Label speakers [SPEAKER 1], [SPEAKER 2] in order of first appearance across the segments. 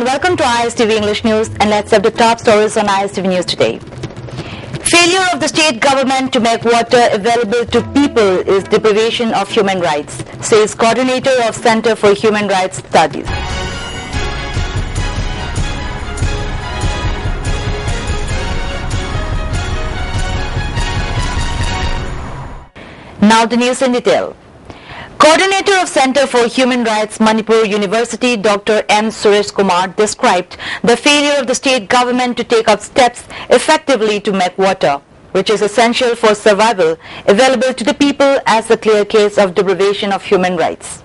[SPEAKER 1] welcome to ISTV English News, and let's have the top stories on ISTV News today. Failure of the state government to make water available to people is deprivation of human rights, says coordinator of Center for Human Rights Studies. Now the news in detail. Coordinator of Center for Human Rights, Manipur University, Dr. M. Suresh Kumar, described the failure of the state government to take up steps effectively to make water, which is essential for survival, available to the people as a clear case of deprivation of human rights.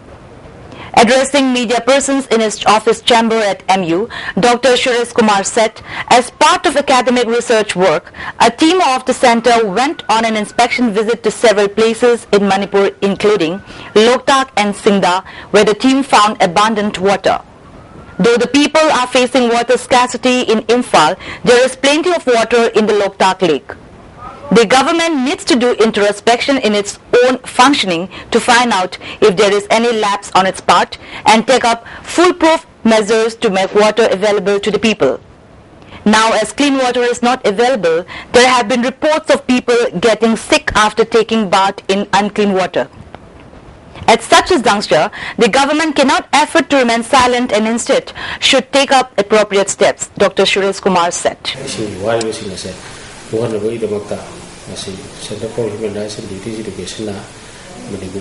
[SPEAKER 1] Addressing media persons in his office chamber at MU, Dr. Suresh Kumar said, as part of academic research work, a team of the center went on an inspection visit to several places in Manipur, including Loktak and Singda, where the team found abundant water. Though the people are facing water scarcity in Imphal, there is plenty of water in the Loktak lake. The government needs to do introspection in its own functioning to find out if there is any lapse on its part and take up foolproof measures to make water available to the people. Now, as clean water is not available, there have been reports of people getting sick after taking bath in unclean water. At such a juncture, the government cannot afford to remain silent and instead should take up appropriate steps, Dr. Suresh Kumar said.
[SPEAKER 2] Center for Human Rights and Duties Education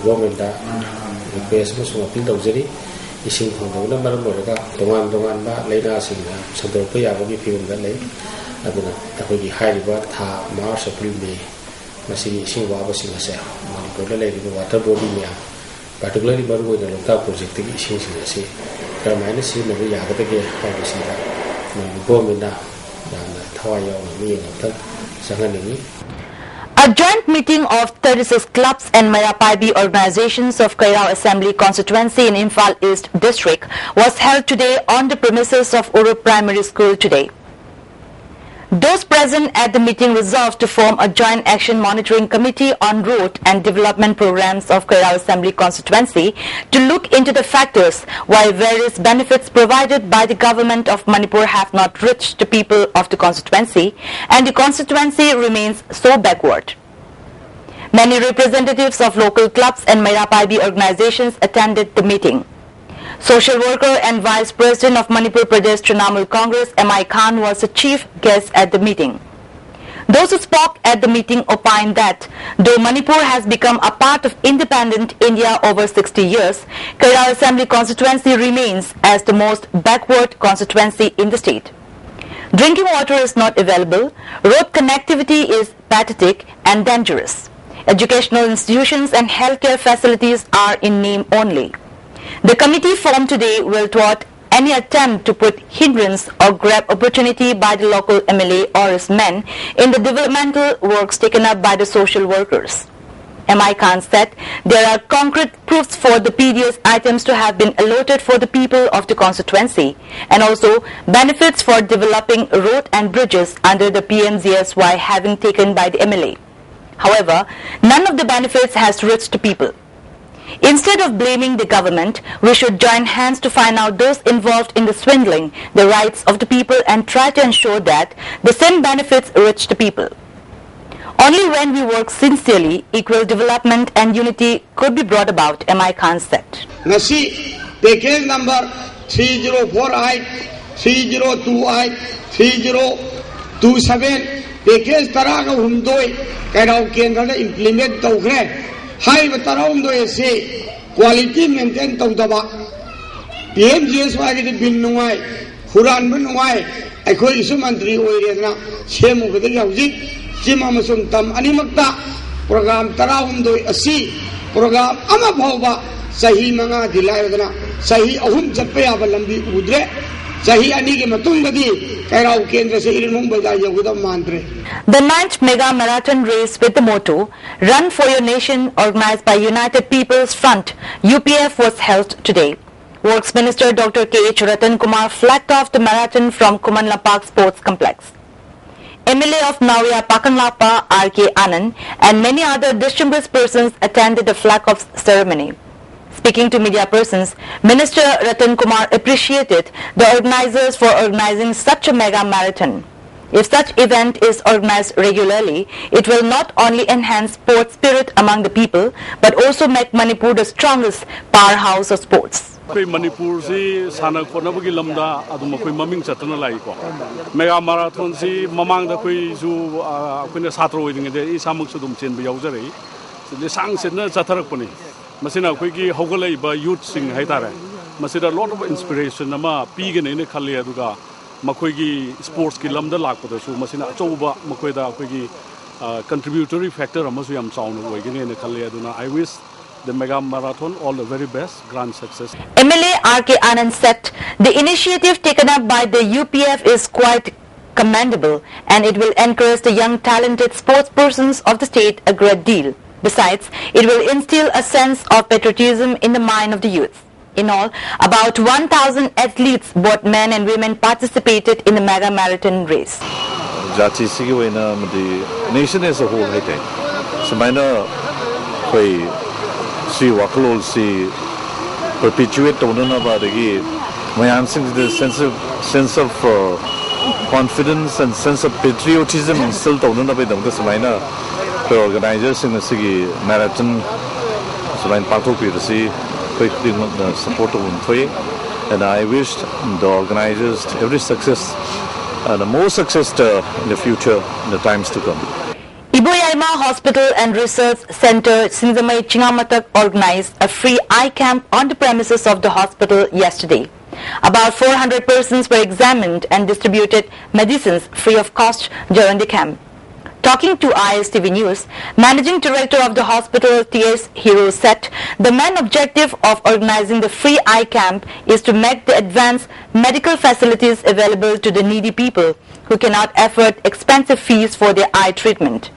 [SPEAKER 2] government request appeal to ising Hong Maramorica, Dongan Lena Sing, Sandro Payabagi film that lay, Abuna, high river, Ta, Mars, April May, Massing Waba Sing herself, Manicola Lady, water body, particularly Maru in the local project, the issues in the sea. There are minus in the Yagata, how we see that. Government now, Tawaya, me and Sanganini.
[SPEAKER 1] A joint meeting of 36 clubs and Mayapaibi organizations of Kairao Assembly constituency in Imphal East District was held today on the premises of Uru Primary School today. Those present at the meeting resolved to form a joint action monitoring committee on road and development programs of Kairao Assembly constituency to look into the factors why various benefits provided by the government of Manipur have not reached the people of the constituency and the constituency remains so backward. Many representatives of local clubs and Mayapaibi organizations attended the meeting. Social worker and Vice President of Manipur Pradesh Trinamool Congress, M.I. Khan, was the chief guest at the meeting. Those who spoke at the meeting opined that though Manipur has become a part of independent India over 60 years, Kairao Assembly constituency remains as the most backward constituency in the state. Drinking water is not available, road connectivity is pathetic and dangerous. Educational institutions and healthcare facilities are in name only. The committee formed today will thwart any attempt to put hindrance or grab opportunity by the local MLA or his men in the developmental works taken up by the social workers. M.I. Khan said there are concrete proofs for the PDS items to have been allotted for the people of the constituency and also benefits for developing road and bridges under the PMGSY having taken by the MLA. However, none of the benefits has reached the people. Instead of blaming the government, we should join hands to find out those involved in the swindling the rights of the people and try to ensure that the same benefits reach the people. Only when we work sincerely, equal development and unity could be brought about, M.I. Khan said.
[SPEAKER 3] Nasi, package number 3048, 3028, 3027, package Taraga Humdoi, Kairao Kendra implement Togre. High Taraum do say quality maintain Togdaba. PMGSY the Bin Nuai, Huran Bunuai, I call you Sumantri Oirena, Shemu with the Yazi, Jimamasum Tam Animata, program Taraum do a sea, program Amabova, Sahi Manga Dilayana, Sahi Ahum Japea Balambi Udre, Sahi Anigi Matungadi, Kairao Kendra Say Mumbai with a mantra.
[SPEAKER 1] The 9th Mega Marathon race with the motto, Run for Your Nation, organized by United People's Front, UPF, was held today. Works Minister Dr. K.H. Ratan Kumar flagged off the marathon from Kumanlapak Sports Complex. MLA of Nauya Pakanlapa, R.K. Anand, and many other distinguished persons attended the flag-off ceremony. Speaking to media persons, Minister Ratan Kumar appreciated the organizers for organizing such a mega marathon. If such event is organized regularly, it will not only enhance sport spirit among the people, but also make Manipur the strongest powerhouse of sports.
[SPEAKER 4] Manipur si sana kona bagi lamda adum koi maming chatna lai ko mega marathon si mamang da koi ju koi na satro wing de isamuk sudum chen ba yaujare le sang sen na chatharak pani masina koi ki hogalai ba youth sing hai tare masida lot of inspiration ama pi ge ne khalle aduga makoi gi sports ki lamda lak pa su masina achouba makoi da koi gi contributory factor amasu yam chaunu oi ge ne khalle aduna I wish the mega marathon all the very best, grand success.
[SPEAKER 1] MLA R.K. Anand said the initiative taken up by the UPF is quite commendable and it will encourage the young talented sportspersons of the state a great deal. Besides, it will instill a sense of patriotism in the mind of the youth. In all, about 1,000 athletes, both men and women, participated in the mega marathon race.
[SPEAKER 5] The nation as a whole, I think. So, see workload see perpetuate my answer to the sense of confidence and sense of patriotism instilled by the organizers in the marathon support and I wish the organizers every success and more success in the future in the times to come.
[SPEAKER 1] Iboyaima Hospital and Research Center Sinzamay Chingamatak organized a free eye camp on the premises of the hospital yesterday. About 400 persons were examined and distributed medicines free of cost during the camp. Talking to ISTV News, Managing Director of the hospital T.S. Hero said the main objective of organizing the free eye camp is to make the advanced medical facilities available to the needy people who cannot afford expensive fees for their eye treatment.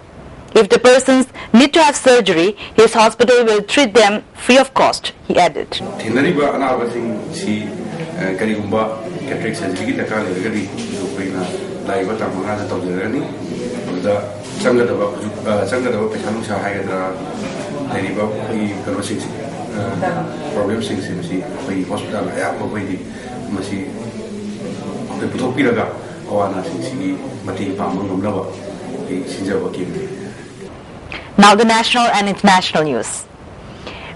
[SPEAKER 1] If the persons need to have surgery, his hospital will treat them free of cost, he added. Now the national and international news.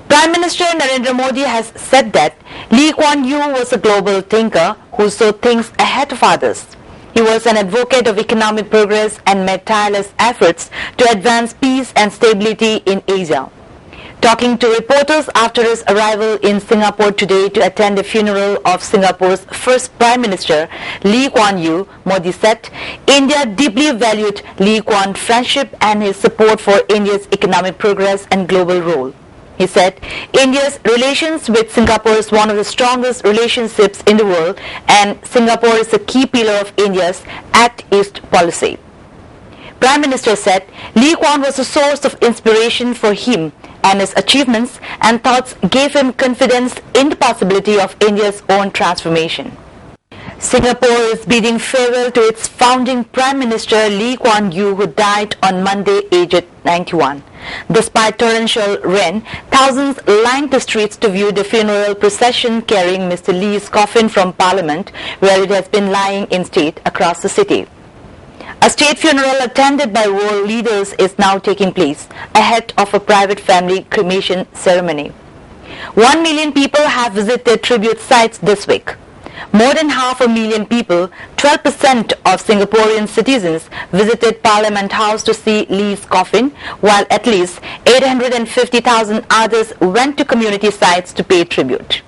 [SPEAKER 1] Prime Minister Narendra Modi has said that Lee Kuan Yew was a global thinker who saw things ahead of others. He was an advocate of economic progress and made tireless efforts to advance peace and stability in Asia. Talking to reporters after his arrival in Singapore today to attend the funeral of Singapore's first Prime Minister, Lee Kuan Yew, Modi said India deeply valued Lee Kuan's friendship and his support for India's economic progress and global role. He said India's relations with Singapore is one of the strongest relationships in the world and Singapore is a key pillar of India's Act East policy. Prime Minister said Lee Kuan was a source of inspiration for him and his achievements and thoughts gave him confidence in the possibility of India's own transformation. Singapore is bidding farewell to its founding Prime Minister Lee Kuan Yew, who died on Monday aged 91. Despite torrential rain, thousands lined the streets to view the funeral procession carrying Mr. Lee's coffin from Parliament, where it has been lying in state across the city. A state funeral attended by world leaders is now taking place ahead of a private family cremation ceremony. 1 million people have visited tribute sites this week. More than 500,000 people, 12% of Singaporean citizens, visited Parliament House to see Lee's coffin, while at least 850,000 others went to community sites to pay tribute.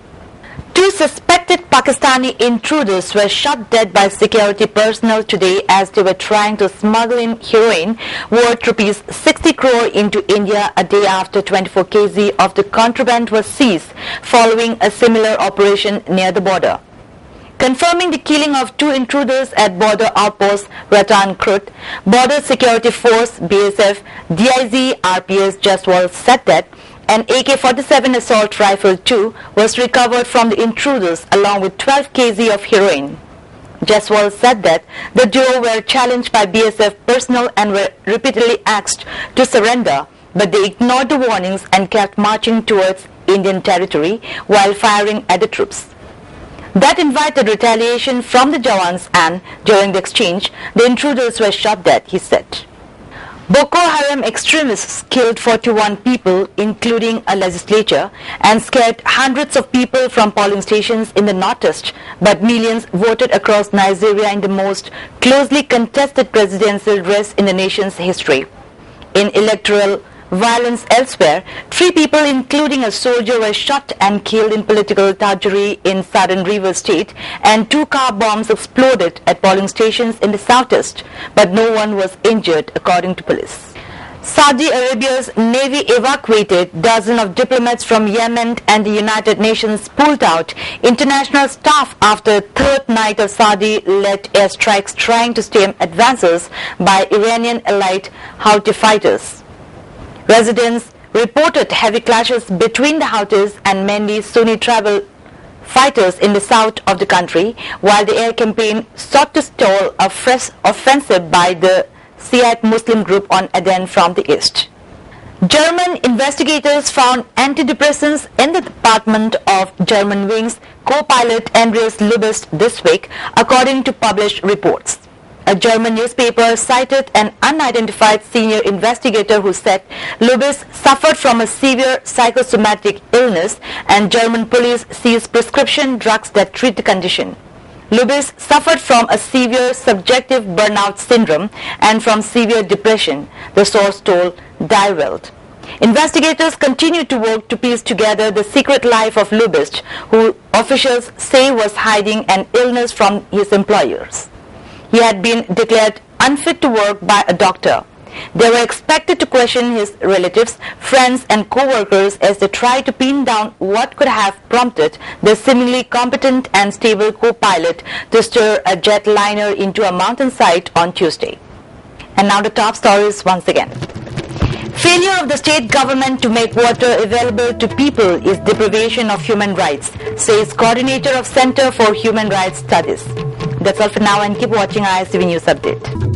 [SPEAKER 1] 2 suspected Pakistani intruders were shot dead by security personnel today as they were trying to smuggle in heroin worth rupees 60 crore into India a day after 24 kg of the contraband was seized following a similar operation near the border. Confirming the killing of 2 intruders at border outpost Ratan Krut, Border Security Force BSF DIG RPS Jaswal said that an AK-47 assault rifle too was recovered from the intruders along with 12 kg of heroin. Jaswal said that the duo were challenged by BSF personnel and were repeatedly asked to surrender, but they ignored the warnings and kept marching towards Indian territory while firing at the troops. That invited retaliation from the Jawans, and during the exchange, the intruders were shot dead, he said. Boko Haram extremists killed 41 people, including a legislator, and scared hundreds of people from polling stations in the northeast, but millions voted across Nigeria in the most closely contested presidential race in the nation's history. In electoral violence elsewhere, 3 people, including a soldier, were shot and killed in political tujari in southern Rivers State, and 2 car bombs exploded at polling stations in the southeast, but no one was injured, according to police. Saudi Arabia's navy evacuated dozens of diplomats from Yemen, and the United Nations pulled out international staff after the third night of Saudi-led airstrikes trying to stem advances by Iranian allied Houthi fighters. Residents reported heavy clashes between the Houthis and mainly Sunni tribal fighters in the south of the country, while the air campaign sought to stall a fresh offensive by the Shiite Muslim group on Aden from the east. German investigators found antidepressants in the Department of Germanwings co-pilot Andreas Lubitz this week, according to published reports. A German newspaper cited an unidentified senior investigator who said Lubitz suffered from a severe psychosomatic illness, and German police seized prescription drugs that treat the condition. Lubitz suffered from a severe subjective burnout syndrome and from severe depression, the source told Die Welt. Investigators continue to work to piece together the secret life of Lubitz, who officials say was hiding an illness from his employers. He had been declared unfit to work by a doctor. They were expected to question his relatives, friends and co-workers as they tried to pin down what could have prompted the seemingly competent and stable co-pilot to steer a jetliner into a mountainside on Tuesday. And now the top stories once again. Failure of the state government to make water available to people is deprivation of human rights, says coordinator of Center for Human Rights Studies. That's all for now, and keep watching ISTV News Update.